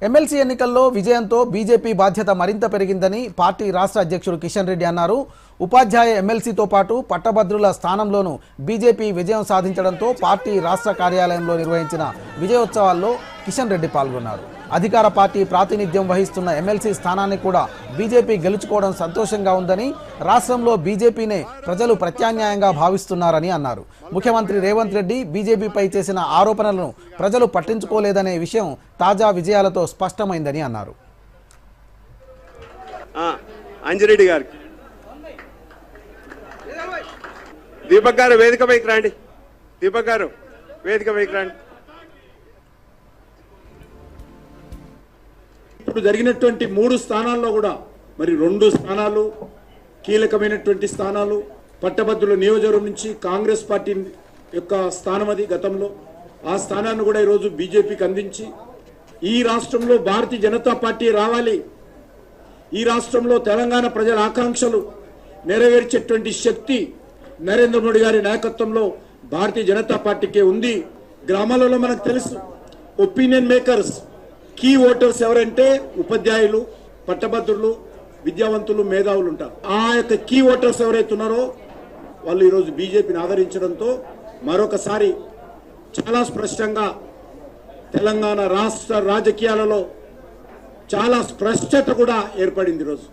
MLC ఎన్నికల్లో విజయంతో BJP బాధ్యత మరింత పెరిగిందని పార్టీ రాష్ట్ర అధ్యక్షుడు కిషన్ రెడ్డి అన్నారు. ఉపాధ్యాయ ఎమ్మెల్సీతో పాటు పట్టభద్రుల స్థానంలోనూ బీజేపీ విజయం సాధించడంతో పార్టీ రాష్ట్ర కార్యాలయంలో నిర్వహించిన విజయోత్సవాల్లో కిషన్ రెడ్డి పాల్గొన్నారు. అధికార పార్టీ ప్రాతినిధ్యం వహిస్తున్న ఎమ్మెల్సీ స్థానాన్ని కూడా బీజేపీ గెలుచుకోవడం సంతోషంగా ఉందని, రాష్ట్రంలో బీజేపీనే ప్రజలు ప్రత్యామ్నాయంగా భావిస్తున్నారని అన్నారు. ముఖ్యమంత్రి రేవంత్ రెడ్డి బీజేపీపై చేసిన ఆరోపణలను ప్రజలు పట్టించుకోలేదనే విషయం తాజా విజయాలతో స్పష్టమైందని అన్నారు. అంజిరెడ్డి గారికి దీపక్ గారు వేదికపైకి రండి. దీపక్ గారు వేదికపైకి రండి. ఇప్పుడు జరిగినటువంటి 3 స్థానాల్లో కూడా మరి 2 స్థానాలు కీలకమైనటువంటి స్థానాలు. పట్టభద్రుల నియోజకవర్గం నుంచి కాంగ్రెస్ పార్టీ యొక్క స్థానం అది గతంలో. ఆ స్థానాన్ని కూడా ఈరోజు బీజేపీకి అందించి ఈ రాష్ట్రంలో భారతీయ జనతా పార్టీ రావాలి, ఈ రాష్ట్రంలో తెలంగాణ ప్రజల ఆకాంక్షలు నెరవేర్చేటువంటి శక్తి నరేంద్ర మోడీ గారి నాయకత్వంలో భారతీయ జనతా పార్టీకే ఉంది. గ్రామాలలో మనకు తెలుసు ఒపీనియన్ మేకర్స్, కీ ఓటర్స్ ఎవరంటే ఉపాధ్యాయులు, పట్టభద్రులు, విద్యావంతులు, మేధావులు ఉంటారు. ఆ యొక్క కీ ఓటర్స్ ఎవరైతే ఉన్నారో వాళ్ళు ఈరోజు బీజేపీని ఆదరించడంతో మరొకసారి చాలా స్పష్టంగా తెలంగాణ రాష్ట్ర రాజకీయాలలో చాలా స్పష్టత కూడా ఏర్పడింది ఈరోజు.